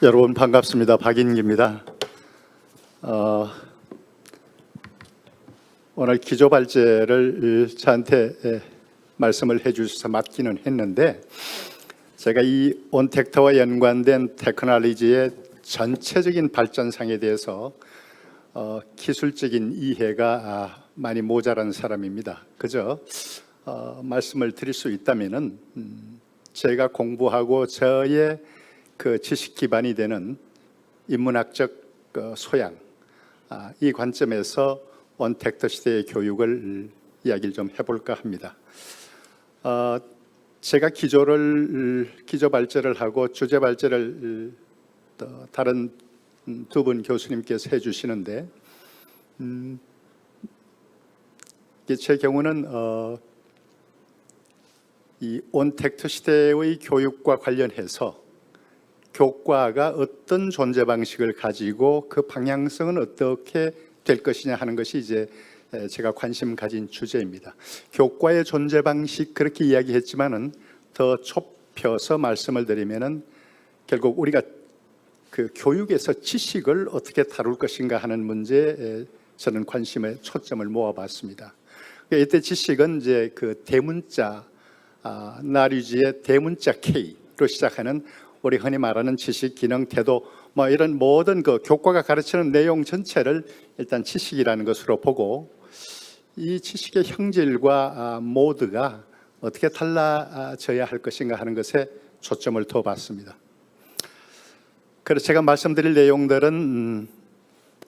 여러분 반갑습니다. 박인기입니다. 오늘 기조발제를 저한테 말씀을 해주셔서 맡기는 했는데 제가 이 온택트와 연관된 테크놀로지의 전체적인 발전상에 대해서 기술적인 이해가 많이 모자란 사람입니다. 그저 말씀을 드릴 수 있다면은 제가 공부하고 저의 그 지식 기반이 되는 인문학적 소양, 이 관점에서 온택트 시대의 교육을 이야기를 좀 해볼까 합니다. 제가 기조 발제를 하고 주제 발제를 다른 두 분 교수님께서 해주시는데, 제 경우는 이 온택트 시대의 교육과 관련해서 교과가 어떤 존재 방식을 가지고 그 방향성은 어떻게 될 것이냐 하는 것이 이제 제가 관심 가진 주제입니다. 교과의 존재 방식 그렇게 이야기했지만은 더 좁혀서 말씀을 드리면은 결국 우리가 그 교육에서 지식을 어떻게 다룰 것인가 하는 문제에 저는 관심의 초점을 모아봤습니다. 이때 지식은 이제 그 대문자 나류지의 대문자 K로 시작하는 우리 흔히 말하는 지식, 기능, 태도 뭐 이런 모든 그 교과가 가르치는 내용 전체를 일단 지식이라는 것으로 보고 이 지식의 형질과 모드가 어떻게 달라져야 할 것인가 하는 것에 초점을 둬봤습니다. 그래서 제가 말씀드릴 내용들은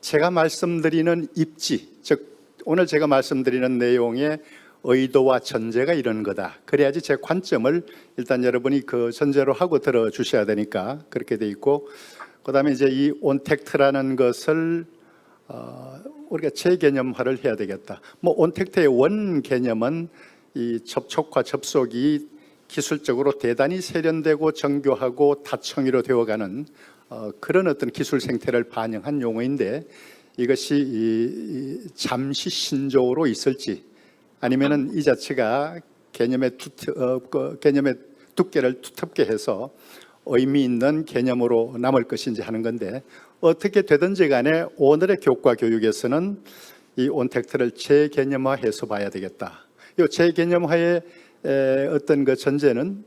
제가 말씀드리는 입지, 즉 오늘 제가 말씀드리는 내용의 의도와 전제가 이런 거다. 그래야지 제 관점을 일단 여러분이 그 전제로 하고 들어주셔야 되니까 그렇게 돼 있고, 그다음에 이제 이 온택트라는 것을 우리가 재개념화를 해야 되겠다. 뭐 온택트의 원 개념은 이 접촉과 접속이 기술적으로 대단히 세련되고 정교하고 다청이로 되어가는 그런 어떤 기술 생태를 반영한 용어인데, 이것이 잠시 신조어로 있을지 아니면은 이 자체가 개념의 두께를 두텁게 해서 의미 있는 개념으로 남을 것인지 하는 건데, 어떻게 되든지 간에 오늘의 교과 교육에서는 이 온택트를 재개념화해서 봐야 되겠다. 이 재개념화의 어떤 그 전제는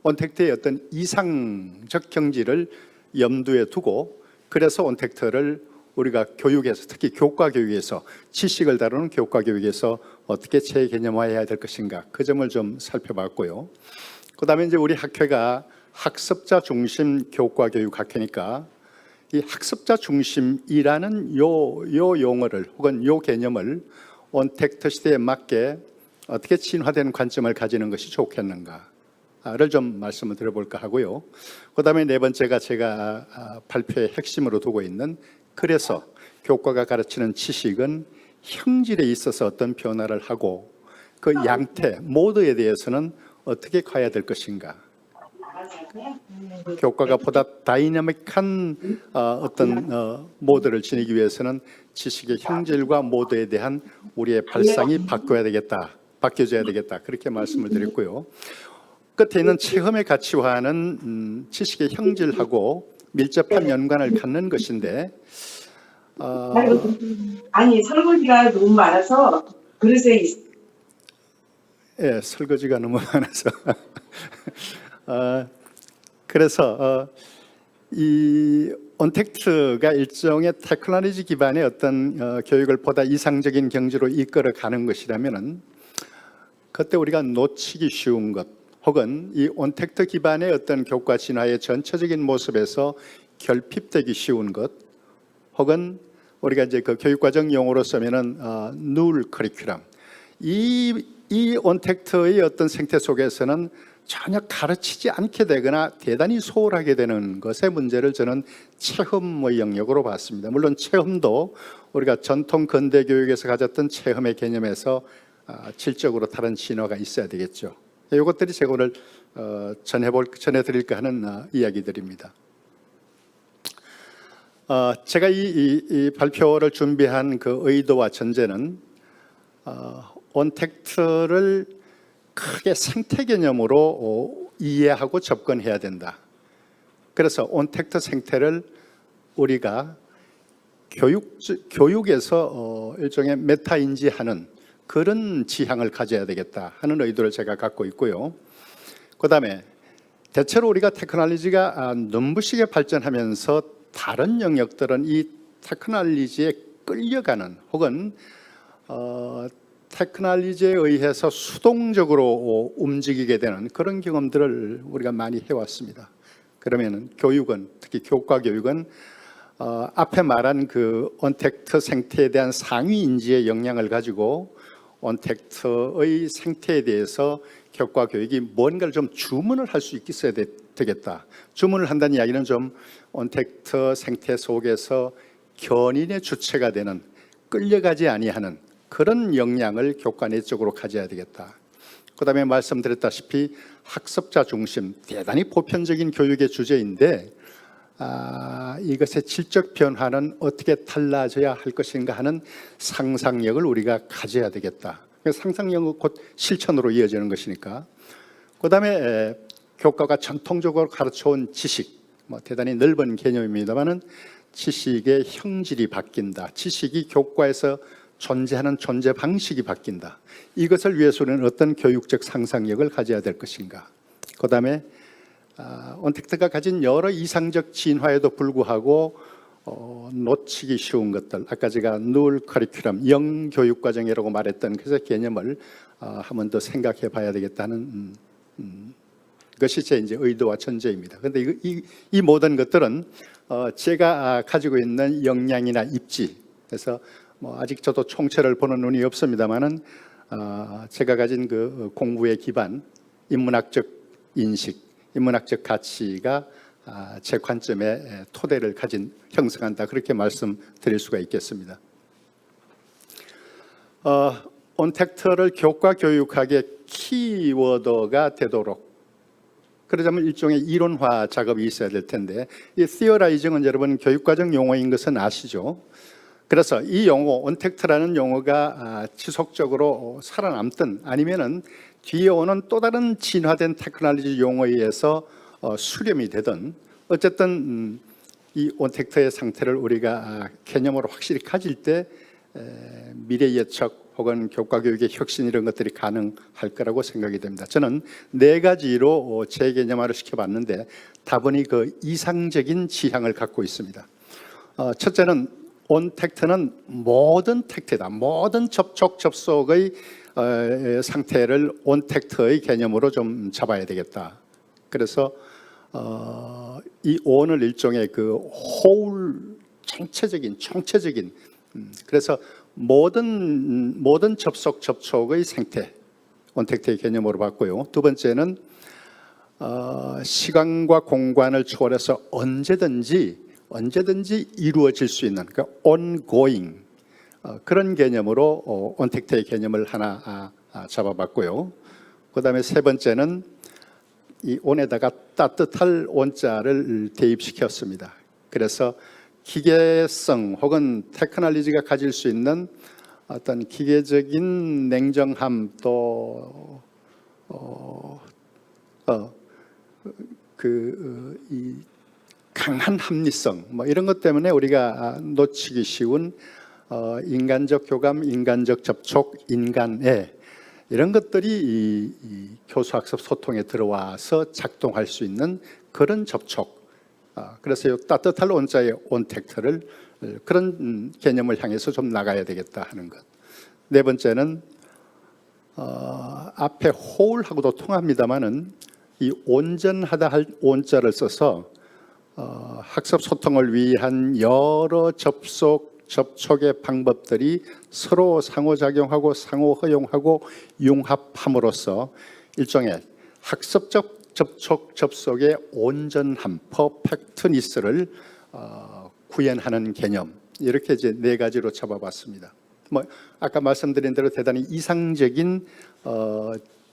온택트의 어떤 이상적 경지를 염두에 두고, 그래서 온택트를 우리가 교육에서, 특히 교과 교육에서, 지식을 다루는 교과 교육에서 어떻게 재개념화해야 될 것인가, 그 점을 좀 살펴봤고요. 그 다음에 이제 우리 학회가 학습자 중심 교과 교육 학회니까 이 학습자 중심이라는 요 용어를 혹은 요 개념을 온택트 시대에 맞게 어떻게 진화된 관점을 가지는 것이 좋겠는가를 좀 말씀을 드려볼까 하고요. 그 다음에 네 번째가 제가 발표의 핵심으로 두고 있는, 그래서 교과가 가르치는 지식은 형질에 있어서 어떤 변화를 하고 그 양태, 모드에 대해서는 어떻게 가야 될 것인가. 교과가 보다 다이나믹한 어떤 모드를 지니기 위해서는 지식의 형질과 모드에 대한 우리의 발상이 바뀌어져야 되겠다. 그렇게 말씀을 드렸고요. 끝에 있는 체험의 가치화는 지식의 형질하고 밀접한 연관을 갖는 것인데, 아니 설거지가 너무 많아서 그릇에 예, 설거지가 너무 많아서 그래서 이 온택트가 일종의 테크놀로지 기반의 어떤 교육을 보다 이상적인 경지로 이끌어가는 것이라면은 그때 우리가 놓치기 쉬운 것, 혹은 이 온택트 기반의 어떤 교과 진화의 전체적인 모습에서 결핍되기 쉬운 것, 혹은 우리가 이제 그 교육과정 용어로 쓰면은 누울 커리큘럼, 이 온택트의 어떤 생태 속에서는 전혀 가르치지 않게 되거나 대단히 소홀하게 되는 것의 문제를 저는 체험의 영역으로 봤습니다. 물론 체험도 우리가 전통 근대 교육에서 가졌던 체험의 개념에서 질적으로 다른 진화가 있어야 되겠죠. 이것들이 제가 오늘 전해드릴까 하는 이야기들입니다. 제가 이 발표를 준비한 그 의도와 전제는 온택트를 크게 생태 개념으로 이해하고 접근해야 된다. 그래서 온택트 생태를 우리가 교육에서 일종의 메타인지하는 그런 지향을 가져야 되겠다 하는 의도를 제가 갖고 있고요. 그다음에 대체로 우리가 테크놀로지가 눈부시게 발전하면서 다른 영역들은 이 테크놀로지에 끌려가는 혹은 테크놀로지에 의해서 수동적으로 움직이게 되는 그런 경험들을 우리가 많이 해왔습니다. 그러면은 교육은, 특히 교과 교육은 앞에 말한 그 온택트 생태에 대한 상위 인지의 역량을 가지고 온택트의 생태에 대해서 교과 교육이 뭔가를 좀 주문을 할 수 있어야 되겠다. 주문을 한다는 이야기는 좀 온택트 생태 속에서 견인의 주체가 되는, 끌려가지 아니하는 그런 역량을 교과 내적으로 가져야 되겠다. 그다음에 말씀드렸다시피 학습자 중심, 대단히 보편적인 교육의 주제인데 이것의 질적 변화는 어떻게 달라져야 할 것인가 하는 상상력을 우리가 가져야 되겠다. 상상력은 곧 실천으로 이어지는 것이니까. 그다음에 교과가 전통적으로 가르쳐온 지식, 대단히 넓은 개념입니다만은 지식의 형질이 바뀐다. 지식이 교과에서 존재하는 존재 방식이 바뀐다. 이것을 위해서 우리는 어떤 교육적 상상력을 가져야 될 것인가. 그다음에 온택트가 가진 여러 이상적 진화에도 불구하고 놓치기 쉬운 것들, 아까 제가 누울 커리큘럼, 영교육과정이라고 말했던 그 개념을 한 번 더 생각해 봐야 되겠다는 것이 제 이제 의도와 전제입니다. 그런데 이 모든 것들은 제가 가지고 있는 역량이나 입지, 그래서 아직 저도 총체를 보는 눈이 없습니다만은 제가 가진 그 공부의 기반, 인문학적 인식, 인문학적 가치가 제 관점에 토대를 형성한다, 그렇게 말씀드릴 수가 있겠습니다. 온택트를 교과 교육학의 키워드가 되도록, 그러자면 일종의 이론화 작업이 있어야 될 텐데, 이 theorizing은 여러분 교육과정 용어인 것은 아시죠? 그래서 이 용어, 온택트라는 용어가 지속적으로 살아남든 아니면은 뒤에 오는 또 다른 진화된 테크놀로지 용어에 의해서 수렴이 되든, 어쨌든 이 온택트의 상태를 우리가 개념으로 확실히 가질 때 미래 예측 혹은 교과 교육의 혁신, 이런 것들이 가능할 거라고 생각이 됩니다. 저는 4가지로 재개념화를 시켜봤는데 다분히 그 이상적인 지향을 갖고 있습니다. 첫째는 온택트는 모든 택트다. 모든 접촉, 접속의 상태를 온택트의 개념으로 좀 잡아야 되겠다. 그래서 이 온을 일종의 그 whole, 총체적인 그래서 모든 접속, 접촉의 생태, 온택트의 개념으로 봤고요. 두 번째는 시간과 공간을 초월해서 언제든지 이루어질 수 있는, 그러니까 ongoing, 그런 개념으로 온택트의 개념을 하나 잡아봤고요. 그다음에 세 번째는 이 온에다가 따뜻할 온자를 대입시켰습니다. 그래서 기계성 혹은 테크놀로지가 가질 수 있는 어떤 기계적인 냉정함, 또 이 강한 합리성, 이런 것 때문에 우리가 놓치기 쉬운 인간적 교감, 인간적 접촉, 인간애, 이런 것들이 이 교수학습 소통에 들어와서 작동할 수 있는 그런 접촉. 그래서 이 따뜻할 온자의 온택트를, 그런 개념을 향해서 좀 나가야 되겠다 하는 것. 네 번째는 앞에 whole하고도 통합니다만은 이 온전하다 할 온자를 써서 학습 소통을 위한 여러 접촉의 방법들이 서로 상호작용하고 상호 허용하고 융합함으로써 일종의 학습적 접촉, 접속의 온전함, 퍼펙트니스를 구현하는 개념, 이렇게 이제 4가지로 잡아봤습니다. 아까 말씀드린 대로 대단히 이상적인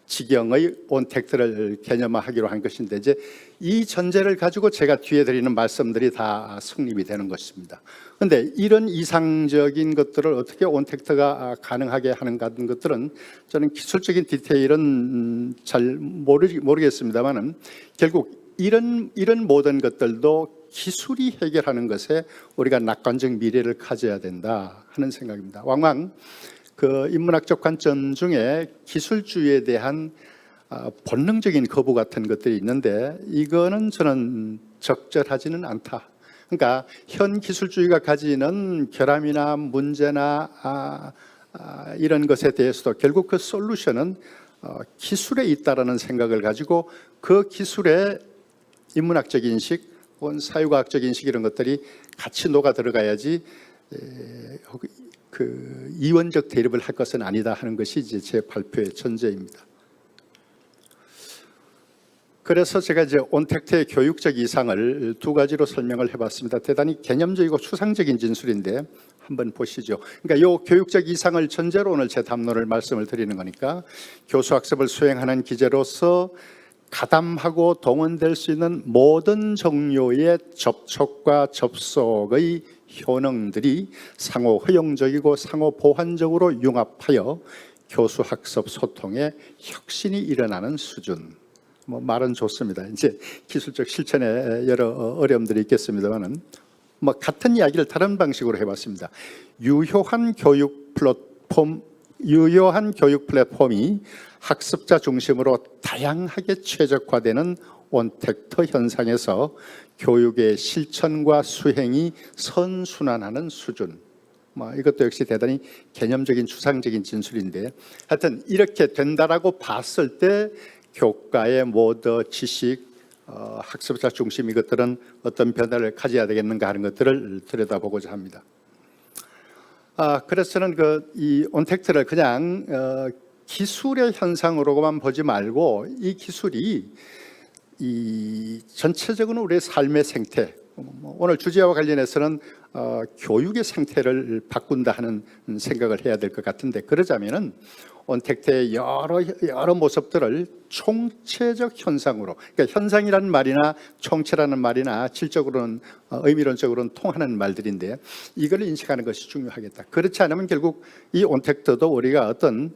지경의 온택트를 개념화하기로 한 것인데, 이제 이 전제를 가지고 제가 뒤에 드리는 말씀들이 다 성립이 되는 것입니다. 그런데 이런 이상적인 것들을 어떻게 온택트가 가능하게 하는가 하는 것들은 저는 기술적인 디테일은 잘 모르겠습니다만은 결국 이런 모든 것들도 기술이 해결하는 것에 우리가 낙관적 미래를 가져야 된다 하는 생각입니다. 왕왕 그 인문학적 관점 중에 기술주의에 대한 본능적인 거부 같은 것들이 있는데 이거는 저는 적절하지는 않다. 그러니까 현 기술주의가 가지는 결함이나 문제나 이런 것에 대해서도 결국 그 솔루션은 기술에 있다라는 생각을 가지고 그 기술에 인문학적 인식 혹은 사회과학적 인식 이런 것들이 같이 녹아 들어가야지 그 이원적 대립을 할 것은 아니다 하는 것이 이제 제 발표의 전제입니다. 그래서 제가 이제 온택트의 교육적 이상을 두 가지로 설명을 해봤습니다. 대단히 개념적이고 추상적인 진술인데 한번 보시죠. 그러니까 이 교육적 이상을 전제로 오늘 제 담론을 말씀을 드리는 거니까 교수학습을 수행하는 기재로서 가담하고 동원될 수 있는 모든 종류의 접촉과 접속의 효능들이 상호 허용적이고 상호 보완적으로 융합하여 교수학습 소통에 혁신이 일어나는 수준. 말은 좋습니다. 이제 기술적 실천에 여러 어려움들이 있겠습니다만은 같은 이야기를 다른 방식으로 해봤습니다. 유효한 교육 플랫폼이 학습자 중심으로 다양하게 최적화되는 온택트 현상에서 교육의 실천과 수행이 선순환하는 수준. 이것도 역시 대단히 개념적인 추상적인 진술인데 하여튼 이렇게 된다라고 봤을 때 교과의 모든 지식, 학습자 중심 이것들은 어떤 변화를 가져야 되겠는가 하는 것들을 들여다보고자 합니다. 그래서 저는 이 온택트를 그냥 기술의 현상으로만 보지 말고 이 기술이 이 전체적으로 우리의 삶의 생태, 오늘 주제와 관련해서는 교육의 생태를 바꾼다 하는 생각을 해야 될 것 같은데 그러자면은 온택트의 여러 모습들을 총체적 현상으로, 그러니까 현상이라는 말이나 총체라는 말이나 질적으로는 의미론적으로는 통하는 말들인데 이걸 인식하는 것이 중요하겠다. 그렇지 않으면 결국 이 온택트도 우리가 어떤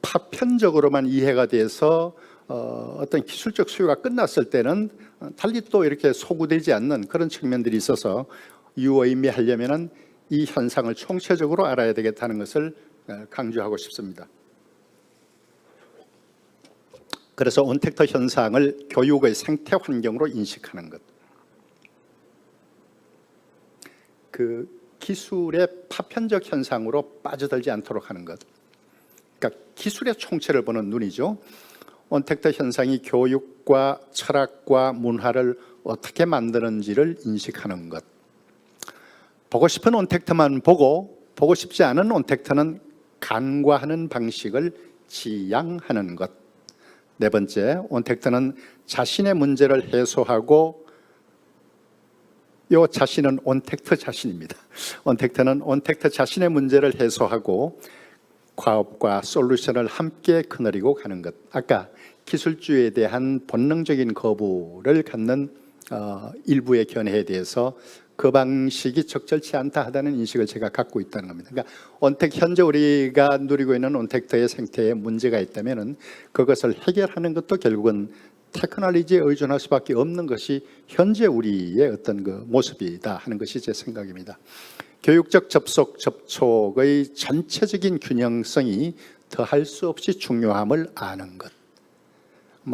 파편적으로만 이해가 돼서 어떤 기술적 수요가 끝났을 때는 달리 또 이렇게 소구되지 않는 그런 측면들이 있어서 유의미하려면은 이 현상을 총체적으로 알아야 되겠다는 것을 강조하고 싶습니다. 그래서 온택트 현상을 교육의 생태 환경으로 인식하는 것. 그 기술의 파편적 현상으로 빠져들지 않도록 하는 것. 그러니까 기술의 총체를 보는 눈이죠. 온택트 현상이 교육과 철학과 문화를 어떻게 만드는지를 인식하는 것. 보고 싶은 온택트만 보고 싶지 않은 온택트는 간과하는 방식을 지양하는 것. 네 번째, 온택트는 자신의 문제를 해소하고 이 자신은 온택트 자신입니다. 온택트는 온택트 자신의 문제를 해소하고 과업과 솔루션을 함께 거느리고 가는 것. 아까 기술주의에 대한 본능적인 거부를 갖는 일부의 견해에 대해서 그 방식이 적절치 않다 하다는 인식을 제가 갖고 있다는 겁니다. 그러니까 현재 우리가 누리고 있는 온택트의 생태에 문제가 있다면은 그것을 해결하는 것도 결국은 테크놀로지에 의존할 수밖에 없는 것이 현재 우리의 어떤 그 모습이다 하는 것이 제 생각입니다. 교육적 접촉의 전체적인 균형성이 더할 수 없이 중요함을 아는 것.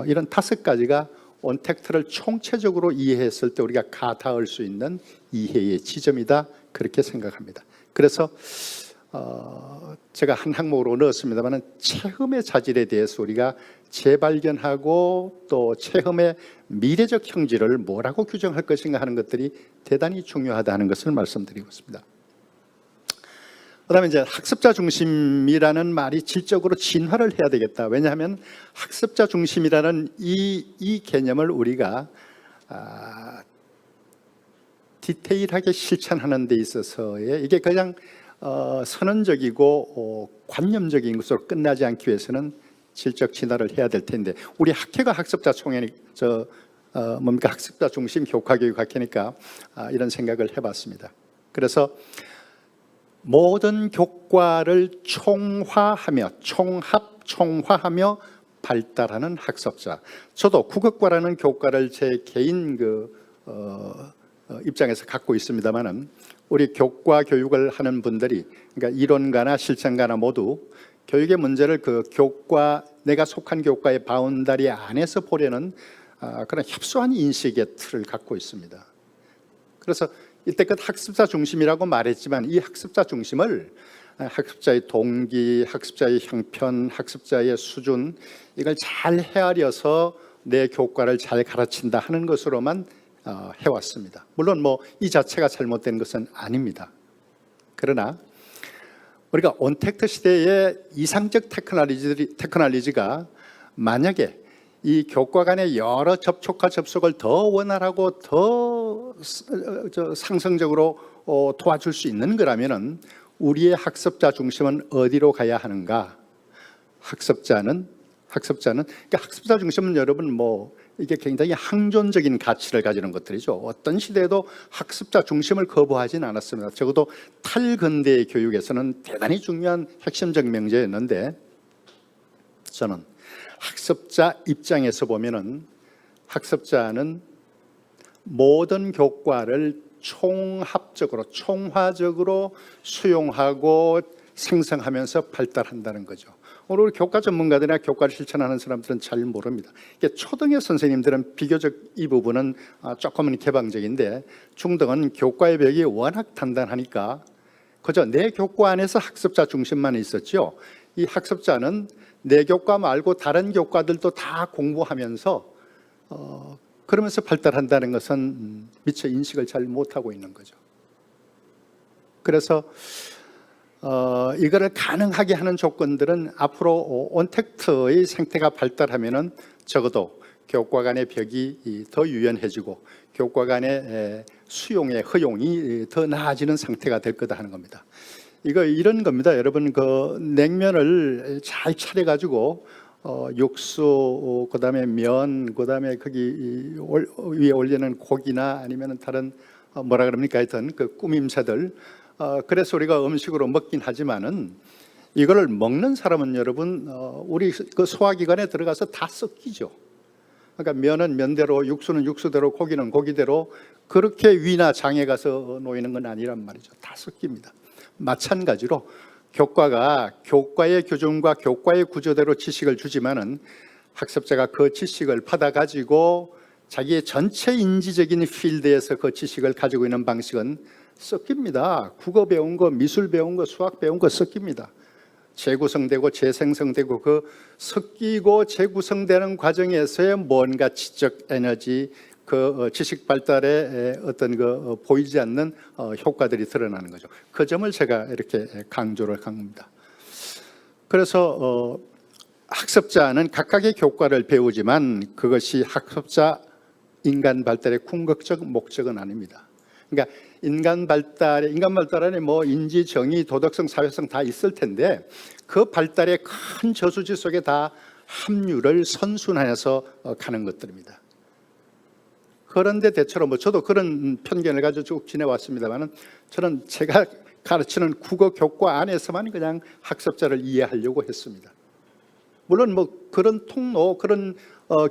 이런 5가지가 온택트를 총체적으로 이해했을 때 우리가 가닿을 수 있는 이해의 지점이다 그렇게 생각합니다. 그래서 제가 한 항목으로 넣었습니다만 체험의 자질에 대해서 우리가 재발견하고 또 체험의 미래적 형질을 뭐라고 규정할 것인가 하는 것들이 대단히 중요하다는 것을 말씀드리고 있습니다. 그다음에 이제 학습자 중심이라는 말이 질적으로 진화를 해야 되겠다. 왜냐하면 학습자 중심이라는 이 개념을 우리가 디테일하게 실천하는 데 있어서의 이게 그냥 선언적이고 관념적인 것으로 끝나지 않기 위해서는 질적 진화를 해야 될 텐데 우리 학회가 학습자 총회 학습자 중심 교과교육 학회니까 이런 생각을 해봤습니다. 그래서 총화하며 발달하는 학습자. 저도 국어과라는 교과를 제 개인 입장에서 갖고 있습니다만은 우리 교과 교육을 하는 분들이, 그러니까 이론가나 실천가나 모두 교육의 문제를 그 교과, 내가 속한 교과의 바운다리 안에서 보려는 그런 협소한 인식의 틀을 갖고 있습니다. 그래서 이때껏 학습자 중심이라고 말했지만 이 학습자 중심을 학습자의 동기, 학습자의 형편, 학습자의 수준, 이걸 잘 헤아려서 내 교과를 잘 가르친다 하는 것으로만 해왔습니다. 물론 이 자체가 잘못된 것은 아닙니다. 그러나 우리가 온택트 시대의 이상적 테크놀로지가 만약에 이 교과 간의 여러 접촉과 접속을 더 원활하고 더 상승적으로 도와줄 수 있는 거라면은 우리의 학습자 중심은 어디로 가야 하는가? 학습자는 그러니까 학습자 중심은 여러분 이게 굉장히 항존적인 가치를 가지는 것들이죠. 어떤 시대에도 학습자 중심을 거부하진 않았습니다. 적어도 탈근대의 교육에서는 대단히 중요한 핵심적 명제였는데, 저는 학습자 입장에서 보면은 학습자는 모든 교과를 총합적으로, 총화적으로 수용하고 생성하면서 발달한다는 거죠. 오늘 우리 교과 전문가들이나 교과를 실천하는 사람들은 잘 모릅니다. 초등의 선생님들은 비교적 이 부분은 조금은 개방적인데, 중등은 교과의 벽이 워낙 단단하니까 그저 내 교과 안에서 학습자 중심만 있었죠. 이 학습자는 내 교과 말고 다른 교과들도 다 공부하면서 그러면서 발달한다는 것은 미처 인식을 잘 못하고 있는 거죠. 그래서 이거를 가능하게 하는 조건들은 앞으로 온택트의 생태가 발달하면은 적어도 교과 간의 벽이 더 유연해지고 교과 간의 수용의 허용이 더 나아지는 상태가 될 거다 하는 겁니다. 이런 겁니다. 여러분, 냉면을 잘 차려가지고 육수, 그다음에 면, 그다음에 거기 위에 올리는 고기나 아니면 다른 뭐라 그럽니까? 하여튼 꾸밈새들. 그래서 우리가 음식으로 먹긴 하지만은 이거를 먹는 사람은 여러분, 우리 소화기관에 들어가서 다 섞이죠. 그러니까 면은 면대로, 육수는 육수대로, 고기는 고기대로 그렇게 위나 장에 가서 놓이는 건 아니란 말이죠. 다 섞입니다. 마찬가지로 교과가 교과의 교준과 교과의 구조대로 지식을 주지만은 학습자가 그 지식을 받아가지고 자기의 전체 인지적인 필드에서 그 지식을 가지고 있는 방식은 섞입니다. 국어 배운 거, 미술 배운 거, 수학 배운 거 섞입니다. 재구성되고 재생성되고 섞이고 재구성되는 과정에서의 뭔가 지적 에너지, 지식 발달에 어떤 보이지 않는 효과들이 드러나는 거죠. 그 점을 제가 이렇게 강조를 합니다. 그래서 학습자는 각각의 교과를 배우지만 그것이 학습자 인간 발달의 궁극적 목적은 아닙니다. 그러니까 인간 발달 안에 인지, 정의, 도덕성, 사회성 다 있을 텐데 그 발달의 큰 저수지 속에 다 합류를 선순환해서 가는 것들입니다. 그런데 대체로 저도 그런 편견을 가지고 쭉 지내왔습니다만은 저는 제가 가르치는 국어 교과 안에서만 그냥 학습자를 이해하려고 했습니다. 물론 그런 통로, 그런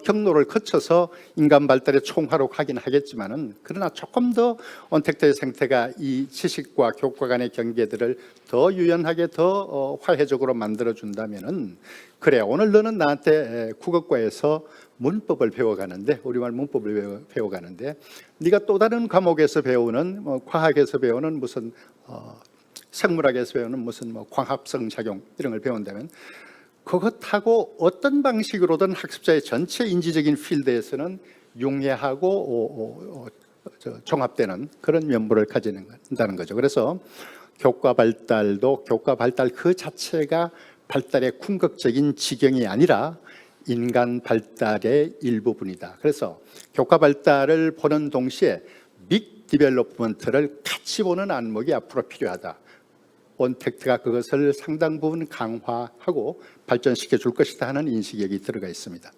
경로를 거쳐서 인간 발달의 총화로 가긴 하겠지만은, 그러나 조금 더 온택트의 생태가 이 지식과 교과 간의 경계들을 더 유연하게, 더 화해적으로 만들어 준다면은, 그래, 오늘 너는 나한테 국어과에서 문법을 배워가는데, 우리말 문법을 배워가는데, 네가 또 다른 과목에서 배우는 과학에서 배우는 무슨 생물학에서 배우는 무슨 광합성 작용 이런 걸 배운다면, 그것하고 어떤 방식으로든 학습자의 전체 인지적인 필드에서는 융해하고 종합되는 그런 면모를 가진다는 거죠. 그래서 교과 발달 그 자체가 발달의 궁극적인 지경이 아니라 인간 발달의 일부분이다. 그래서 교과 발달을 보는 동시에 빅 디벨롭먼트를 같이 보는 안목이 앞으로 필요하다. 온택트가 그것을 상당 부분 강화하고 발전시켜 줄 것이다 하는 인식이 여기 들어가 있습니다.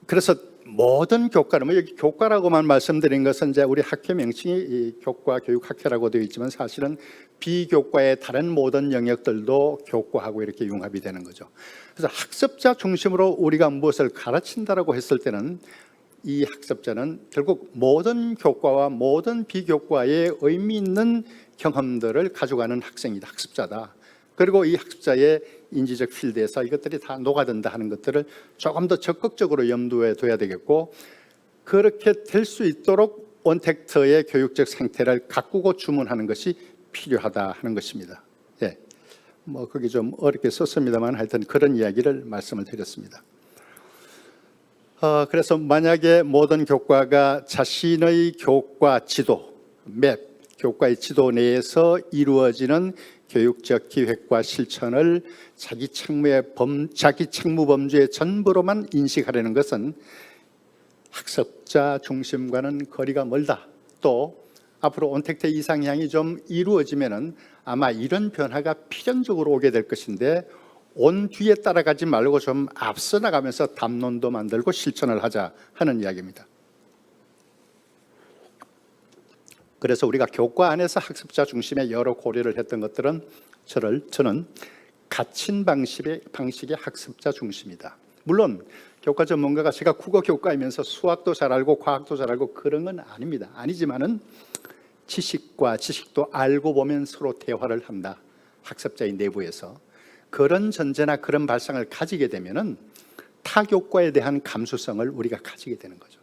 그래서 모든 교과는 뭐 여기 교과라고만 말씀드린 것은 이제 우리 학교 명칭이 이 교과 교육학회라고 되어 있지만 사실은 비교과의 다른 모든 영역들도 교과하고 이렇게 융합이 되는 거죠. 그래서 학습자 중심으로 우리가 무엇을 가르친다라고 했을 때는 이 학습자는 결국 모든 교과와 모든 비교과의 의미 있는 경험들을 가져가는 학생이다, 학습자다. 그리고 이 학습자의 인지적 필드에서 이것들이 다 녹아든다 하는 것들을 조금 더 적극적으로 염두에 둬야 되겠고, 그렇게 될 수 있도록 온택트의 교육적 생태를 가꾸고 주문하는 것이 필요하다 하는 것입니다. 예, 뭐 거기 좀 어렵게 썼습니다만 하여튼 그런 이야기를 말씀을 드렸습니다. 그래서 만약에 모든 교과가 자신의 교과 지도, 맵, 교과의 지도 내에서 이루어지는 교육적 기획과 실천을 자기 책무 범주의 전부로만 인식하려는 것은 학습자 중심과는 거리가 멀다. 또 앞으로 온택트 이상향이 좀 이루어지면은 아마 이런 변화가 필연적으로 오게 될 것인데, 온 뒤에 따라가지 말고 좀 앞서 나가면서 담론도 만들고 실천을 하자 하는 이야기입니다. 그래서 우리가 교과 안에서 학습자 중심의 여러 고려를 했던 것들은 저는 갇힌 방식의 학습자 중심이다. 물론 교과 전문가가 제가 국어 교과이면서 수학도 잘 알고 과학도 잘 알고 그런 건 아닙니다. 아니지만은 지식과 지식도 알고 보면 서로 대화를 한다. 학습자의 내부에서. 그런 전제나 그런 발상을 가지게 되면은 타교과에 대한 감수성을 우리가 가지게 되는 거죠.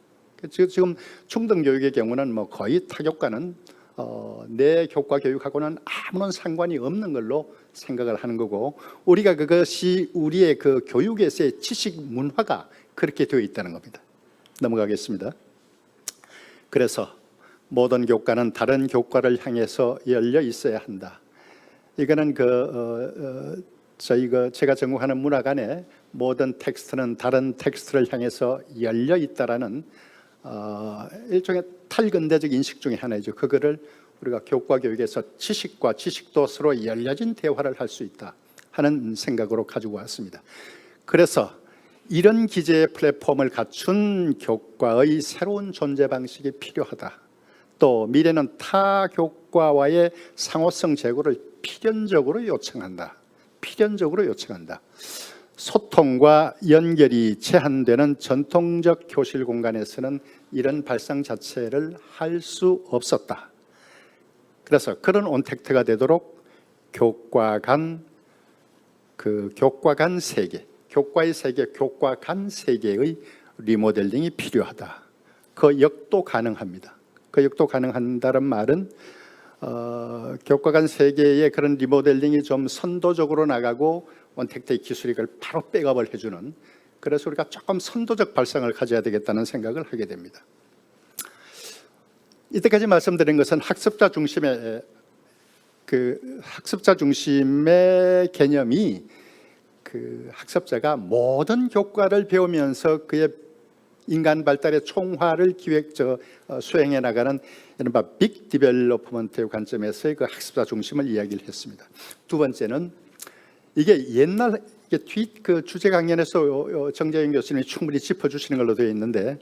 지금 중등교육의 경우는 뭐 거의 타교과는 내 교과 교육하고는 아무런 상관이 없는 걸로 생각을 하는 거고, 우리가 그것이 우리의 그 교육에서의 지식 문화가 그렇게 되어 있다는 겁니다. 넘어가겠습니다. 그래서 모든 교과는 다른 교과를 향해서 열려 있어야 한다. 이거는 제가 전공하는 문학안에 모든 텍스트는 다른 텍스트를 향해서 열려 있다라는 일종의 탈근대적 인식 중에 하나이죠. 그거를 우리가 교과 교육에서 지식과 지식도 서로 열려진 대화를 할 수 있다 하는 생각으로 가지고 왔습니다. 그래서 이런 기제의 플랫폼을 갖춘 교과의 새로운 존재 방식이 필요하다. 또 미래는 타 교과와의 상호성 제고를 필연적으로 요청한다. 소통과 연결이 제한되는 전통적 교실 공간에서는 이런 발상 자체를 할 수 없었다. 그래서 그런 온택트가 되도록 교과 간 세계, 교과의 세계, 교과 간 세계의 리모델링이 필요하다. 그 역도 가능합니다. 그 역도 가능한다는 말은 교과 간 세계의 그런 리모델링이 좀 선도적으로 나가고 온택트의 기술이 그걸 바로 백업을 해주는, 그래서 우리가 조금 선도적 발상을 가져야 되겠다는 생각을 하게 됩니다. 이때까지 말씀드린 것은 학습자 중심의 개념이 학습자가 모든 교과를 배우면서 그의 인간 발달의 총화를 수행해 나가는 이른바 빅 디벨로프먼트의 관점에서의 그 학습자 중심을 이야기를 했습니다. 두 번째는 이게 옛날 그 주제 강연에서 정재영 교수님이 충분히 짚어주시는 걸로 되어 있는데,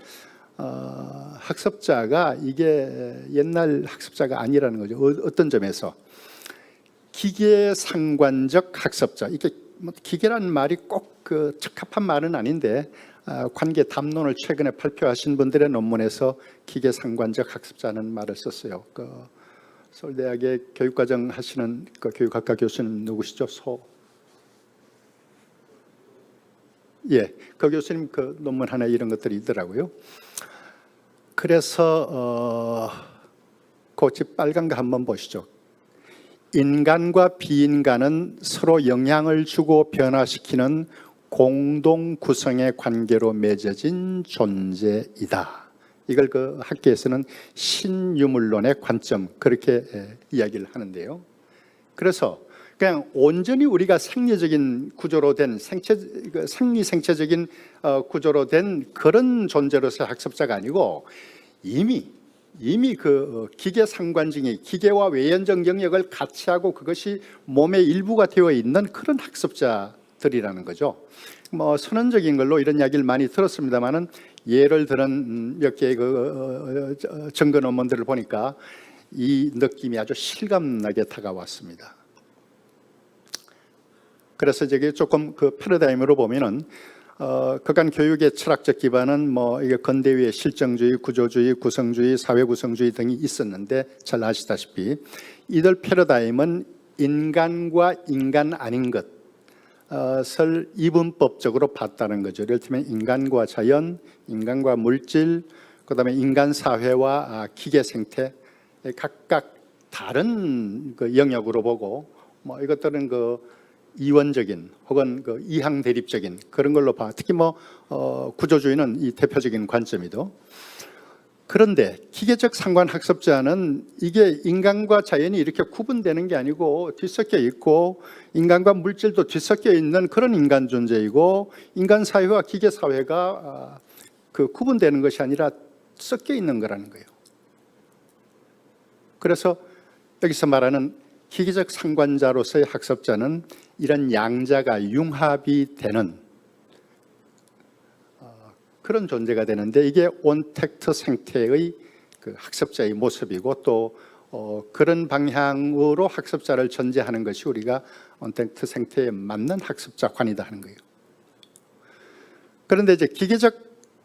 학습자가 이게 옛날 학습자가 아니라는 거죠. 어떤 점에서 기계상관적 학습자, 이게 뭐 기계라는 말이 꼭 그 적합한 말은 아닌데, 관계 담론을 최근에 발표하신 분들의 논문에서 기계상관적 학습자는 말을 썼어요. 서울대학의 교육과정 하시는 그 교육학과 교수님 누구시죠? 그 교수님 그 논문 하나 이런 것들이 있더라고요. 그래서 그 빨간 거 한번 보시죠. 인간과 비인간은 서로 영향을 주고 변화시키는 공동 구성의 관계로 맺어진 존재이다. 이걸 그 학계에서는 신유물론의 관점, 그렇게 이야기를 하는데요. 그래서 그냥 온전히 우리가 생리적인 구조로 된 생리생체적인 구조로 된 그런 존재로서 학습자가 아니고 이미 그 기계 상관증이 기계와 외연적 영역을 같이 하고 그것이 몸의 일부가 되어 있는 그런 학습자 것들이라는 거죠. 뭐 선언적인 걸로 이런 이야기를 많이 들었습니다만은 예를 들은 몇 개의 증거 논문들을 보니까 이 느낌이 아주 실감나게 다가왔습니다. 그래서 저게 조금 그 패러다임으로 보면은 그간 교육의 철학적 기반은 뭐 이게 건대위의 실정주의, 구조주의, 구성주의, 사회구성주의 등이 있었는데 잘 아시다시피 이들 패러다임은 인간과 인간 아닌 것을 이분법적으로 봤다는 거죠. 예를 들면 인간과 자연, 인간과 물질, 그다음에 인간 사회와 기계 생태 각각 다른 그 영역으로 보고 뭐 이것들은 그 이원적인 혹은 그 이항 대립적인 그런 걸로 봐. 특히 뭐 구조주의는 이 대표적인 관점이죠. 그런데 기계적 상관 학습자는 이게 인간과 자연이 이렇게 구분되는 게 아니고 뒤섞여 있고 인간과 물질도 뒤섞여 있는 그런 인간 존재이고 인간 사회와 기계 사회가 그 구분되는 것이 아니라 섞여 있는 거라는 거예요. 그래서 여기서 말하는 기계적 상관자로서의 학습자는 이런 양자가 융합이 되는 그런 존재가 되는데 이게 온택트 생태의 그 학습자의 모습이고 또 그런 방향으로 학습자를 전제하는 것이 우리가 온택트 생태에 맞는 학습자관이다 하는 거예요. 그런데 이제 기계적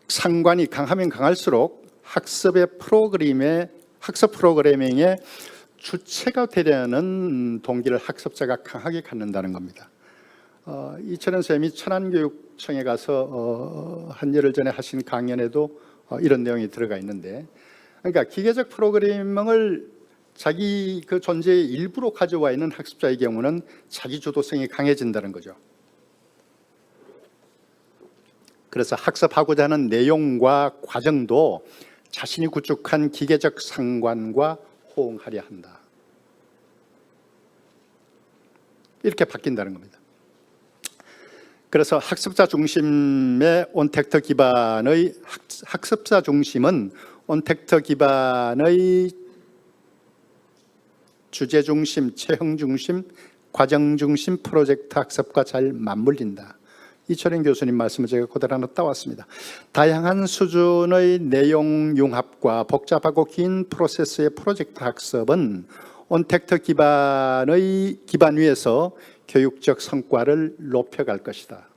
상관이 강하면 강할수록 학습 프로그래밍의 주체가 되려는 동기를 학습자가 강하게 갖는다는 겁니다. 이철현 선생님이 천안교육청에 가서 한 열흘 전에 하신 강연에도 이런 내용이 들어가 있는데, 그러니까 기계적 프로그래밍을 자기 그 존재의 일부로 가져와 있는 학습자의 경우는 자기 주도성이 강해진다는 거죠. 그래서 학습하고자 하는 내용과 과정도 자신이 구축한 기계적 상관과 호응하려 한다. 이렇게 바뀐다는 겁니다. 그래서 학습자 중심의 온택트 기반의 학습자 중심은 온택트 기반의 주제 중심, 체형 중심, 과정 중심 프로젝트 학습과 잘 맞물린다. 이철현 교수님 말씀을 제가 그대로 하나 따왔습니다. 다양한 수준의 내용 융합과 복잡하고 긴 프로세스의 프로젝트 학습은 온택트 기반 위에서 교육적 성과를 높여갈 것이다.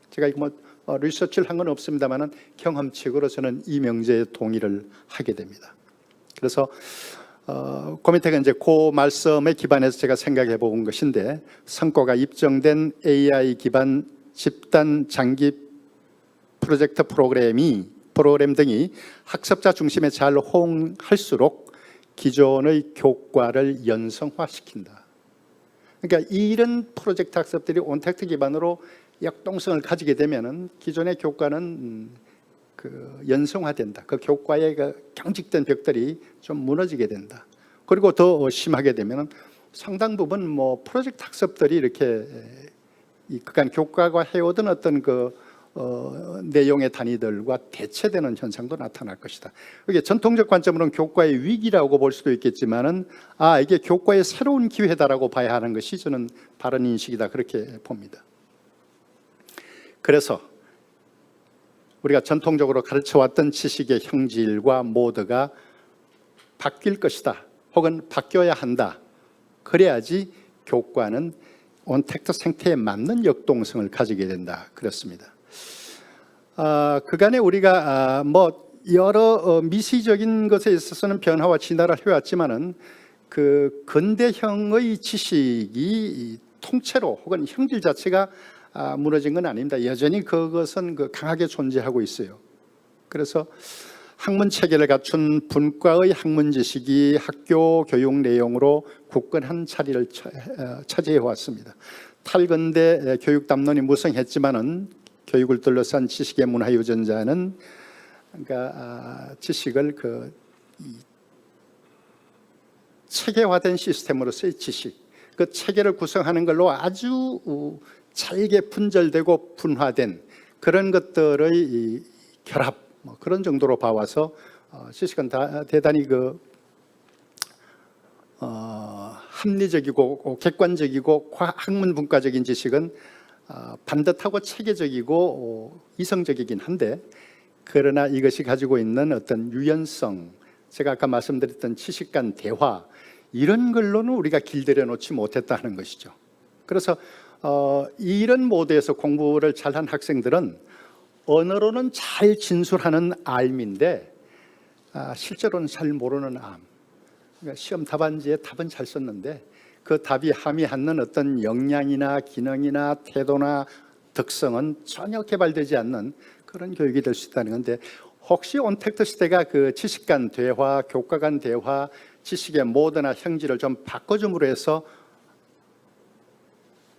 제가 이거 뭐 리서치를 한 건 없습니다만은 경험칙으로 저는 이 명제에 동의를 하게 됩니다. 그래서 그 밑에 이제 그 말씀에 기반해서 제가 생각해 본 것인데 성과가 입증된 AI 기반 집단 장기 프로젝트 프로그램 등이 학습자 중심에 잘 호응할수록 기존의 교과를 연성화시킨다. 그러니까 이런 프로젝트 학습들이 온택트 기반으로 역동성을 가지게 되면은 기존의 교과는 그 연성화된다. 그 교과의 그 경직된 벽들이 좀 무너지게 된다. 그리고 더 심하게 되면은 상당 부분 뭐 프로젝트 학습들이 이렇게 그간 교과가 해오던 어떤 그 내용의 단위들과 대체되는 현상도 나타날 것이다. 이게 전통적 관점으로는 교과의 위기라고 볼 수도 있겠지만은 이게 교과의 새로운 기회다라고 봐야 하는 것이 저는 바른 인식이다 그렇게 봅니다. 그래서 우리가 전통적으로 가르쳐왔던 지식의 형질과 모드가 바뀔 것이다. 혹은 바뀌어야 한다. 그래야지 교과는 온택트 생태에 맞는 역동성을 가지게 된다. 그렇습니다. 그간에 우리가 뭐 여러 미시적인 것에 있어서는 변화와 진화를 해왔지만은 그 근대형의 지식이 통째로 혹은 형질 자체가 무너진 건 아닙니다. 여전히 그것은 강하게 존재하고 있어요. 그래서 학문 체계를 갖춘 분과의 학문 지식이 학교 교육 내용으로 굳건한 자리를 차지해 왔습니다. 탈근대 교육 담론이 무성했지만은 교육을 둘러싼 지식의 문화 유전자는 그러니까 지식을 체계화된 시스템으로서의 지식, 그 체계를 구성하는 걸로 아주 잘게 분절되고 분화된 그런 것들의 결합, 그런 정도로 봐와서 지식은 대단히 합리적이고 객관적이고 학문 분과적인 지식은 반듯하고 체계적이고 이성적이긴 한데, 그러나 이것이 가지고 있는 어떤 유연성, 제가 아까 말씀드렸던 지식 간 대화, 이런 걸로는 우리가 길들여 놓지 못했다는 것이죠. 그래서 이런 모드에서 공부를 잘한 학생들은 언어로는 잘 진술하는 알미인데 실제로는 잘 모르는 암. 그러니까 시험 답안지에 답은 잘 썼는데 그 답이 함의하는 어떤 역량이나 기능이나 태도나 덕성은 전혀 개발되지 않는 그런 교육이 될 수 있다는 건데, 혹시 온택트 시대가 그 지식 간 대화, 교과 간 대화, 지식의 모드나 형질을 좀 바꿔줌으로 해서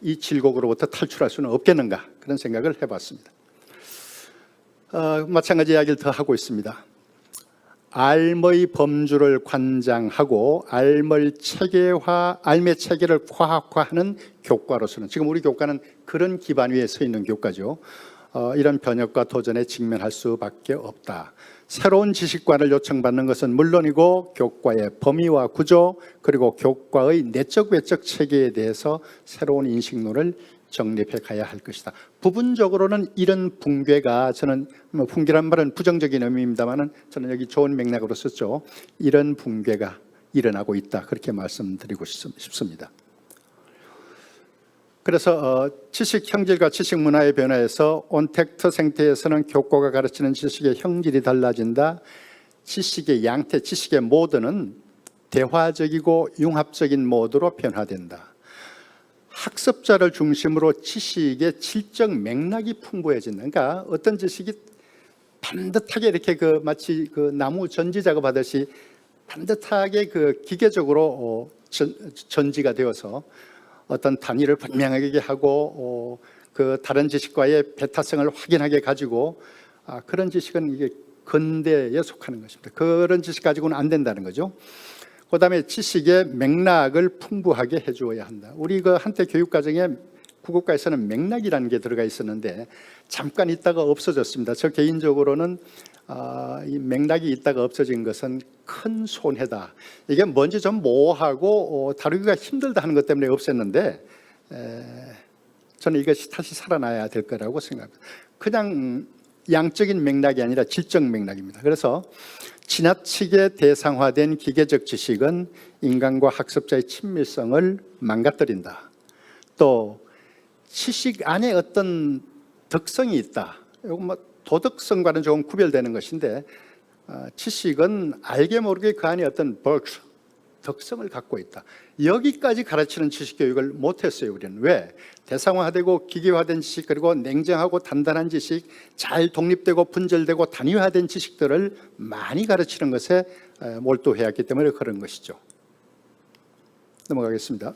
이 질곡으로부터 탈출할 수는 없겠는가, 그런 생각을 해봤습니다. 마찬가지 이야기를 더 하고 있습니다. 알의 범주를 관장하고 알의 체계를 과학화하는 교과로서는, 지금 우리 교과는 그런 기반 위에 서 있는 교과죠. 이런 변혁과 도전에 직면할 수밖에 없다. 새로운 지식관을 요청받는 것은 물론이고 교과의 범위와 구조, 그리고 교과의 내적 외적 체계에 대해서 새로운 인식론을 정립해 가야 할 것이다. 부분적으로는 이런 붕괴가, 저는 붕괴란 말은 부정적인 의미입니다만은 저는 여기 좋은 맥락으로 썼죠. 이런 붕괴가 일어나고 있다, 그렇게 말씀드리고 싶습니다. 그래서 지식 형질과 지식 문화의 변화에서 온택트 생태에서는 교과가 가르치는 지식의 형질이 달라진다. 지식의 양태, 지식의 모드는 대화적이고 융합적인 모드로 변화된다. 학습자를 중심으로 지식의 질적 맥락이 풍부해진다. 그러니까 어떤 지식이 반듯하게 이렇게 마치 나무 전지 작업하듯이 반듯하게 기계적으로 전지가 되어서 어떤 단위를 분명하게 하고 다른 지식과의 배타성을 확인하게 가지고, 그런 지식은 이게 근대에 속하는 것입니다. 그런 지식 가지고는 안 된다는 거죠. 그다음에 지식의 맥락을 풍부하게 해주어야 한다. 우리 한때 교육과정에 국어과에서는 맥락이라는 게 들어가 있었는데 잠깐 있다가 없어졌습니다. 저 개인적으로는 이 맥락이 있다가 없어진 것은 큰 손해다. 이게 뭔지 좀 모호하고 다루기가 힘들다 하는 것 때문에 없앴는데, 저는 이것이 다시 살아나야 될 거라고 생각합니다. 그냥 양적인 맥락이 아니라 질적 맥락입니다. 그래서 지나치게 대상화된 기계적 지식은 인간과 학습자의 친밀성을 망가뜨린다. 또 지식 안에 어떤 덕성이 있다. 이거 도덕성과는 조금 구별되는 것인데, 지식은 알게 모르게 그 안에 어떤 버크, 덕성을 갖고 있다. 여기까지 가르치는 지식 교육을 못했어요, 우리는. 왜? 대상화되고 기계화된 지식, 그리고 냉정하고 단단한 지식, 잘 독립되고 분절되고 단위화된 지식들을 많이 가르치는 것에 몰두해야 했기 때문에 그런 것이죠. 넘어가겠습니다.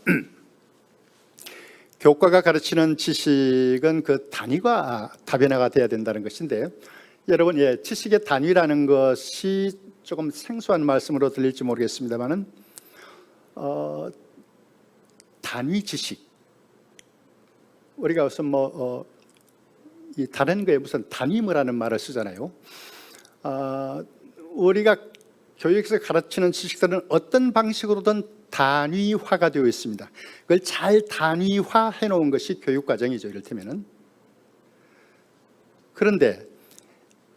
교과가 가르치는 지식은 그 단위가 다변화가 돼야 된다는 것인데, 여러분, 지식의 단위라는 것이 조금 생소한 말씀으로 들릴지 모르겠습니다만은 단위 지식, 우리가 우선 이 다른 거에 무슨 단위무라는 말을 쓰잖아요. 우리가 교육에서 가르치는 지식들은 어떤 방식으로든 단위화가 되어 있습니다. 그걸 잘 단위화해 놓은 것이 교육과정이죠, 이를테면은. 그런데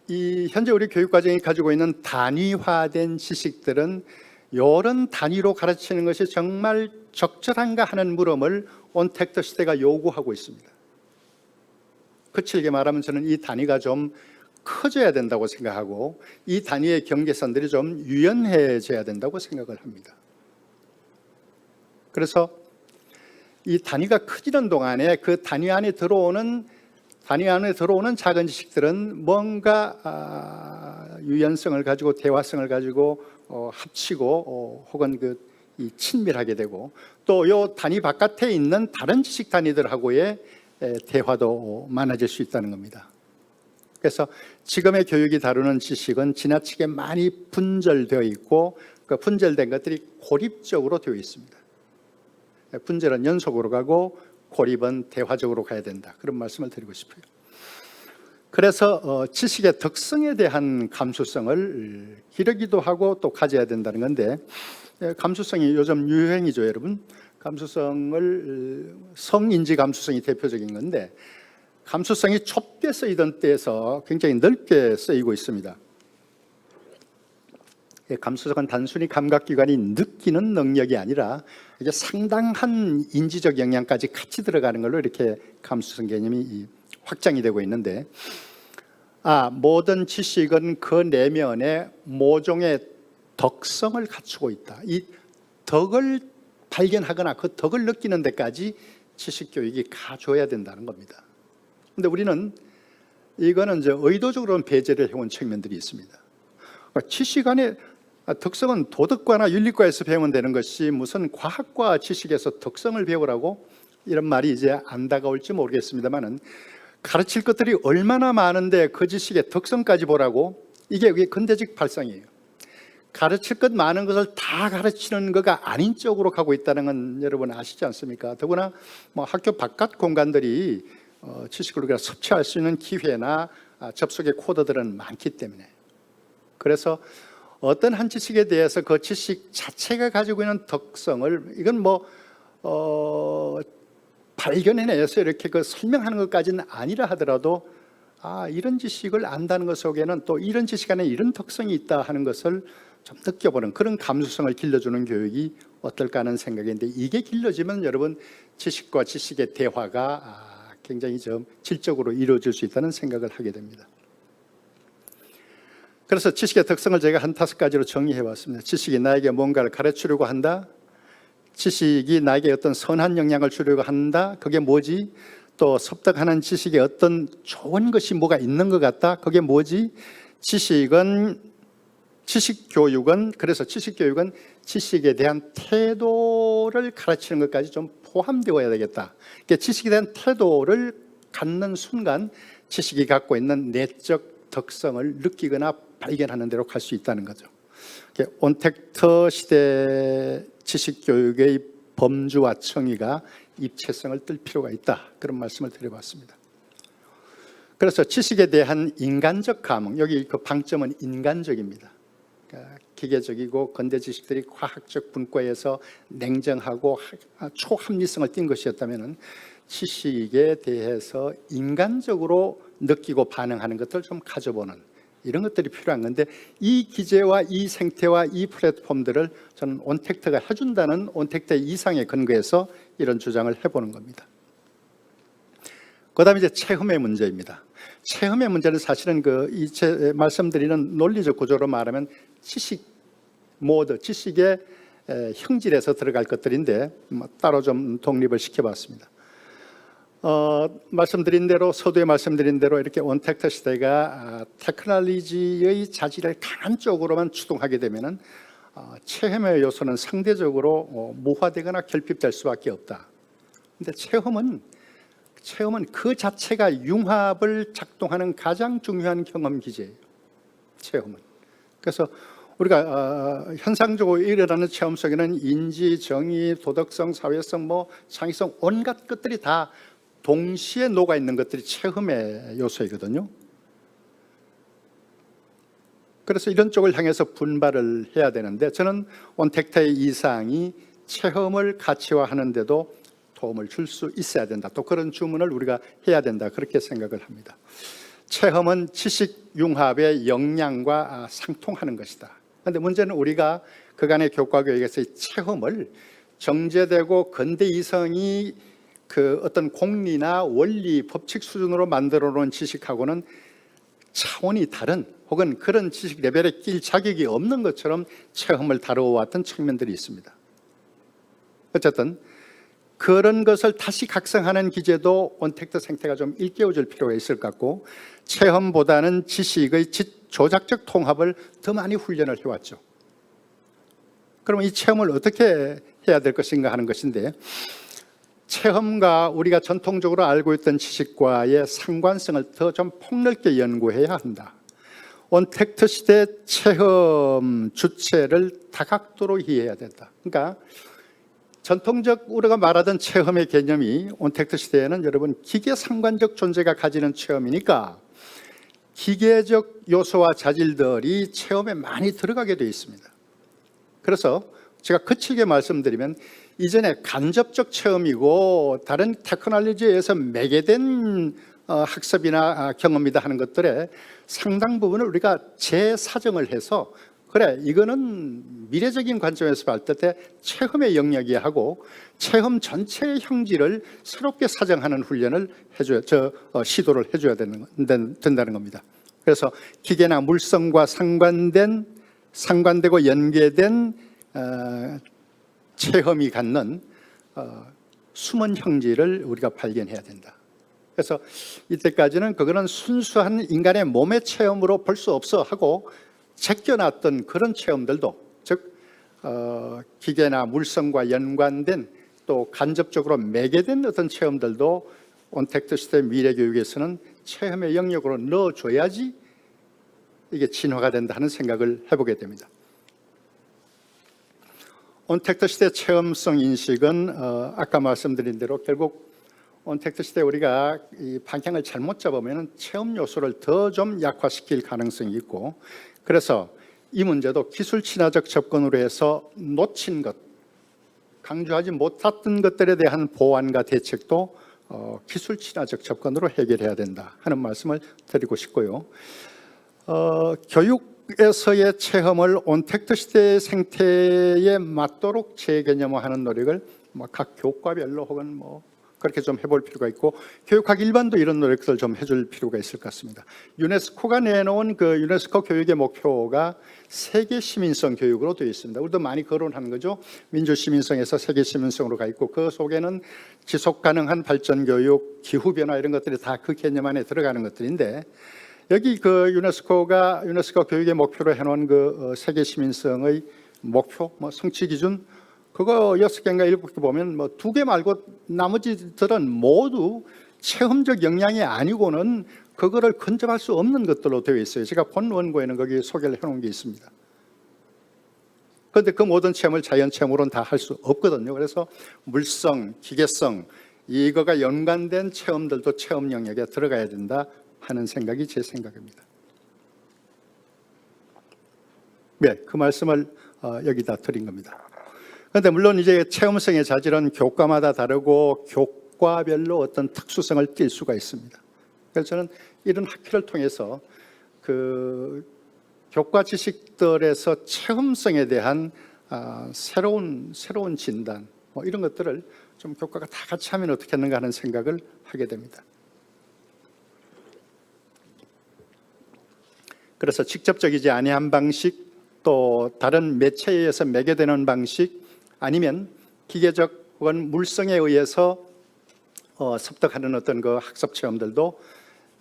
이 현재 우리 교육과정이 가지고 있는 단위화된 지식들은 이런 단위로 가르치는 것이 정말 적절한가 하는 물음을 온택트 시대가 요구하고 있습니다. 거칠게 말하면 저는 이 단위가 좀 커져야 된다고 생각하고, 이 단위의 경계선들이 좀 유연해져야 된다고 생각을 합니다. 그래서 이 단위가 커지는 동안에 그 단위 안에 들어오는 작은 지식들은 뭔가 유연성을 가지고 대화성을 가지고 합치고 혹은 이 친밀하게 되고, 또 이 단위 바깥에 있는 다른 지식 단위들하고의 대화도 많아질 수 있다는 겁니다. 그래서 지금의 교육이 다루는 지식은 지나치게 많이 분절되어 있고, 그 분절된 것들이 고립적으로 되어 있습니다. 분절은 연속으로 가고 고립은 대화적으로 가야 된다, 그런 말씀을 드리고 싶어요. 그래서 지식의 덕성에 대한 감수성을 기르기도 하고 또 가져야 된다는 건데, 감수성이 요즘 유행이죠, 여러분. 감수성을 성인지 감수성이 대표적인 건데 감수성이 좁게 쓰이던 때에서 굉장히 넓게 쓰이고 있습니다. 감수성은 단순히 감각기관이 느끼는 능력이 아니라 이게 상당한 인지적 영향까지 같이 들어가는 걸로 이렇게 감수성 개념이 확장이 되고 있는데 모든 지식은 그 내면에 모종의 덕성을 갖추고 있다. 이 덕을 발견하거나 그 덕을 느끼는 데까지 지식 교육이 가줘야 된다는 겁니다. 그런데 우리는 이거는 이제 의도적으로 배제를 해온 측면들이 있습니다. 지식 안에 덕성은 도덕과나 윤리과에서 배우면 되는 것이 무슨 과학과 지식에서 덕성을 배우라고 이런 말이 이제 안 다가올지 모르겠습니다만은 가르칠 것들이 얼마나 많은데 그 지식의 덕성까지 보라고 이게 근대적 발상이에요. 가르칠 것 많은 것을 다 가르치는 거가 아닌 쪽으로 가고 있다는 건 여러분 아시지 않습니까? 더구나 학교 바깥 공간들이 지식을 우리가 섭취할 수 있는 기회나 접속의 코드들은 많기 때문에 그래서 어떤 한 지식에 대해서 그 지식 자체가 가지고 있는 덕성을 이건 발견해내서 이렇게 설명하는 것까지는 아니라 하더라도 이런 지식을 안다는 것 속에는 또 이런 지식 안에 이런 덕성이 있다 하는 것을 좀 느껴보는 그런 감수성을 길러주는 교육이 어떨까 하는 생각인데 이게 길러지면 여러분 지식과 지식의 대화가 굉장히 좀 질적으로 이루어질 수 있다는 생각을 하게 됩니다. 그래서 지식의 특성을 제가 한 5가지로 정리해 봤습니다. 지식이 나에게 뭔가를 가르치려고 한다. 지식이 나에게 어떤 선한 영향을 주려고 한다. 그게 뭐지? 또 습득하는 지식에 어떤 좋은 것이 뭐가 있는 것 같다. 그게 뭐지? 그래서 지식교육은 지식에 대한 태도를 가르치는 것까지 좀 포함되어야 되겠다. 그러니까 지식에 대한 태도를 갖는 순간 지식이 갖고 있는 내적 덕성을 느끼거나 발견하는 대로 갈 수 있다는 거죠. 온택트 시대 지식교육의 범주와 청위가 입체성을 뜰 필요가 있다. 그런 말씀을 드려봤습니다. 그래서 지식에 대한 인간적 감흥, 여기 그 방점은 인간적입니다. 그러니까 기계적이고 근대 지식들이 과학적 분과에서 냉정하고 초합리성을 띈 것이었다면 지식에 대해서 인간적으로 느끼고 반응하는 것들을 좀 가져보는 이런 것들이 필요한 건데 이 기제와 이 생태와 이 플랫폼들을 저는 온택트가 해준다는 온택트 이상의 근거에서 이런 주장을 해보는 겁니다. 그 다음에 이제 체험의 문제입니다. 체험의 문제는 사실은 말씀드리는 논리적 구조로 말하면 지식 모드, 지식의 형질에서 들어갈 것들인데 따로 좀 독립을 시켜봤습니다. 말씀드린 대로 서두에 말씀드린 대로 이렇게 온택트 시대가 테크놀로지의 자질을 강한 쪽으로만 추동하게 되면은 체험의 요소는 상대적으로 무화되거나 결핍될 수밖에 없다. 근데 체험은 그 자체가 융합을 작동하는 가장 중요한 경험 기제예요. 체험은. 그래서 우리가 현상적으로 일어나는 체험 속에는 인지, 정의, 도덕성, 사회성, 창의성 온갖 것들이 다 동시에 녹아 있는 것들이 체험의 요소이거든요. 그래서 이런 쪽을 향해서 분발을 해야 되는데 저는 온택트의 이상이 체험을 가치화하는 데도 도움을 줄 수 있어야 된다. 또 그런 주문을 우리가 해야 된다. 그렇게 생각을 합니다. 체험은 지식 융합의 역량과 상통하는 것이다. 그런데 문제는 우리가 그간의 교과 교육에서 이 체험을 정제되고 근대 이성이 그 어떤 공리나 원리, 법칙 수준으로 만들어 놓은 지식하고는 차원이 다른 혹은 그런 지식 레벨에 낄 자격이 없는 것처럼 체험을 다루어왔던 측면들이 있습니다. 어쨌든 그런 것을 다시 각성하는 기제도 온택트 생태가 좀 일깨워줄 필요가 있을 것 같고 체험보다는 지식의 조작적 통합을 더 많이 훈련을 해왔죠. 그러면 이 체험을 어떻게 해야 될 것인가 하는 것인데 체험과 우리가 전통적으로 알고 있던 지식과의 상관성을 더 좀 폭넓게 연구해야 한다. 온택트 시대 체험 주체를 다각도로 이해해야 된다. 그러니까 전통적 우리가 말하던 체험의 개념이 온택트 시대에는 여러분 기계 상관적 존재가 가지는 체험이니까 기계적 요소와 자질들이 체험에 많이 들어가게 되어 있습니다. 그래서 제가 거칠게 말씀드리면 이전에 간접적 체험이고 다른 테크놀로지에 의해서 매개된 학습이나 경험이다 하는 것들의 상당 부분을 우리가 재사정을 해서 그래 이거는 미래적인 관점에서 봤을 때 체험의 영역이 하고 체험 전체의 형질을 새롭게 사정하는 훈련을 시도를 해줘야 된다는 겁니다. 그래서 기계나 물성과 상관되고 연계된 체험이 갖는 숨은 형질을 우리가 발견해야 된다. 그래서 이때까지는 그거는 순수한 인간의 몸의 체험으로 볼 수 없어 하고 제껴놨던 그런 체험들도, 즉 기계나 물성과 연관된 또 간접적으로 매개된 어떤 체험들도 온택트 시대 미래 교육에서는 체험의 영역으로 넣어줘야지 이게 진화가 된다 하는 생각을 해보게 됩니다. 온택트 시대 체험성 인식은 아까 말씀드린 대로 결국 온택트 시대 우리가 이 방향을 잘못 잡으면 체험 요소를 더 좀 약화시킬 가능성이 있고, 그래서 이 문제도 기술 친화적 접근으로 해서 놓친 것, 강조하지 못했던 것들에 대한 보완과 대책도 기술 친화적 접근으로 해결해야 된다 하는 말씀을 드리고 싶고요. 교육에서의 체험을 온택트 시대의 생태에 맞도록 재개념화하는 노력을 각 교과별로 혹은 그렇게 좀 해볼 필요가 있고, 교육학 일반도 이런 노력들을 좀 해줄 필요가 있을 것 같습니다. 유네스코가 내놓은 그 유네스코 교육의 목표가 세계 시민성 교육으로 되어 있습니다. 우리도 많이 거론하는 거죠. 민주 시민성에서 세계 시민성으로 가 있고, 그 속에는 지속 가능한 발전 교육, 기후 변화 이런 것들이 다 그 개념 안에 들어가는 것들인데, 여기 그 유네스코 교육의 목표로 해놓은 그 세계 시민성의 목표, 성취 기준, 그거 6개인가 7개 보면 2개 말고 나머지들은 모두 체험적 역량이 아니고는 그거를 근접할 수 없는 것들로 되어 있어요. 제가 본 원고에는 거기 소개를 해놓은 게 있습니다. 그런데 그 모든 체험을 자연 체험으로는 다 할 수 없거든요. 그래서 물성, 기계성 이거가 연관된 체험들도 체험 영역에 들어가야 된다 하는 생각이 제 생각입니다. 네, 그 말씀을 여기다 드린 겁니다. 그런데 물론 이제 체험성의 자질은 교과마다 다르고 교과별로 어떤 특수성을 띌 수가 있습니다. 그래서 저는 이런 학회를 통해서 그 교과 지식들에서 체험성에 대한 새로운 진단 이런 것들을 좀 교과가 다 같이 하면 어떻겠는가 하는 생각을 하게 됩니다. 그래서 직접적이지 아니한 방식, 또 다른 매체에 의해서 매개되는 방식, 아니면 기계적 혹은 물성에 의해서 습득하는 어떤 그 학습 체험들도,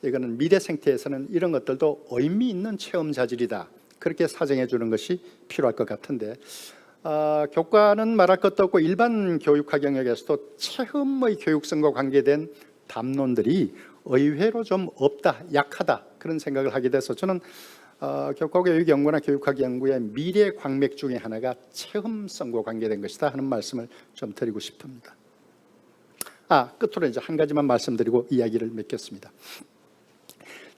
이거는 미래 생태에서는 이런 것들도 의미 있는 체험 자질이다, 그렇게 사정해 주는 것이 필요할 것 같은데, 교과는 말할 것도 없고 일반 교육학 영역에서도 체험의 교육성과 관계된 담론들이 의외로 좀 없다, 약하다, 그런 생각을 하게 돼서 저는 교과교육연구나 교육학연구의 미래 광맥 중에 하나가 체험성과 관계된 것이다 하는 말씀을 좀 드리고 싶습니다. 끝으로 이제 한 가지만 말씀드리고 이야기를 맺겠습니다.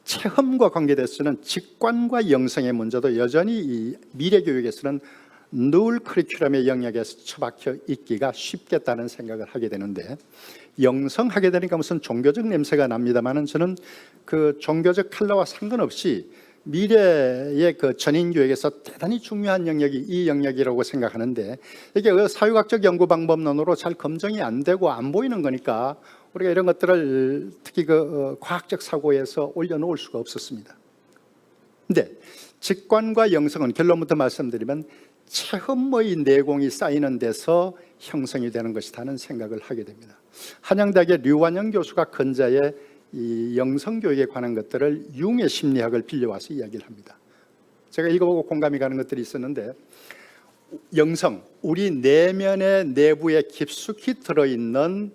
체험과 관계돼서는 직관과 영성의 문제도 여전히 이 미래 교육에서는 늘 커리큘럼의 영역에서 처박혀 있기가 쉽겠다는 생각을 하게 되는데, 영성하게 되니까 무슨 종교적 냄새가 납니다만은 저는 그 종교적 컬러와 상관없이 미래의 그 전인교육에서 대단히 중요한 영역이 이 영역이라고 생각하는데, 이게 그 사회학적 연구 방법론으로 잘 검증이 안 되고 안 보이는 거니까 우리가 이런 것들을 특히 그 과학적 사고에서 올려놓을 수가 없었습니다. 근데 직관과 영성은 결론부터 말씀드리면 체험의 내공이 쌓이는 데서 형성이 되는 것이라는 생각을 하게 됩니다. 한양대학의 류완영 교수가 근자에 이 영성교육에 관한 것들을 융의 심리학을 빌려와서 이야기를 합니다. 제가 읽어보고 공감이 가는 것들이 있었는데, 영성, 우리 내면의 내부에 깊숙이 들어있는,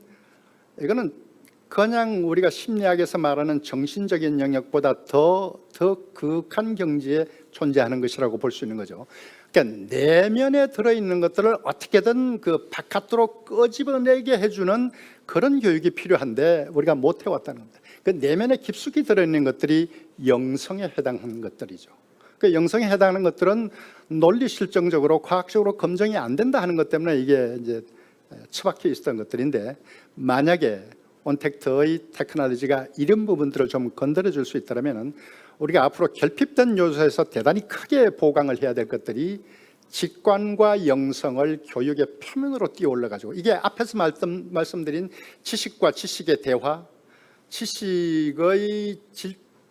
이거는 그냥 우리가 심리학에서 말하는 정신적인 영역보다 더 극한 경지에 존재하는 것이라고 볼 수 있는 거죠. 그러니까 내면에 들어있는 것들을 어떻게든 그 바깥으로 끄집어내게 해주는 그런 교육이 필요한데 우리가 못 해왔다는 겁니다. 그 내면에 깊숙이 들어있는 것들이 영성에 해당하는 것들이죠. 그 영성에 해당하는 것들은 논리 실정적으로 과학적으로 검증이 안 된다 하는 것 때문에 이게 이제 처박혀 있었던 것들인데, 만약에 온택트의 테크놀로지가 이런 부분들을 좀 건드려 줄 수 있다면 우리가 앞으로 결핍된 요소에서 대단히 크게 보강을 해야 될 것들이 직관과 영성을 교육의 표면으로 띄어 올려가지고, 이게 앞에서 말씀드린 지식과 지식의 대화,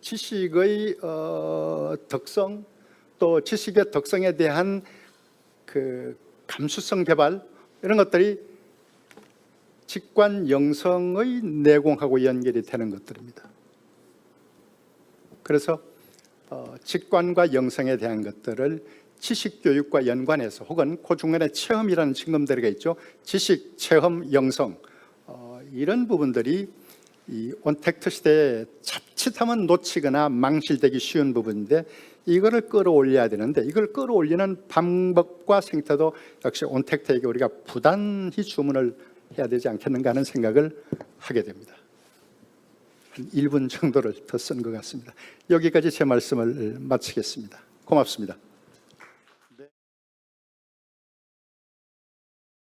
지식의 덕성, 또 지식의 덕성에 대한 그 감수성 개발, 이런 것들이 직관 영성의 내공하고 연결이 되는 것들입니다. 그래서 직관과 영성에 대한 것들을 지식 교육과 연관해서, 혹은 그 중간에 체험이라는 징검다리가 있죠. 지식, 체험, 영성, 이런 부분들이 이 온택트 시대에 자칫하면 놓치거나 망실되기 쉬운 부분인데, 이거를 끌어올려야 되는데, 이걸 끌어올리는 방법과 생태도 역시 온택트에게 우리가 부단히 주문을 해야 되지 않겠는가 하는 생각을 하게 됩니다. 한 1분 정도를 더 쓴 것 같습니다. 여기까지 제 말씀을 마치겠습니다. 고맙습니다.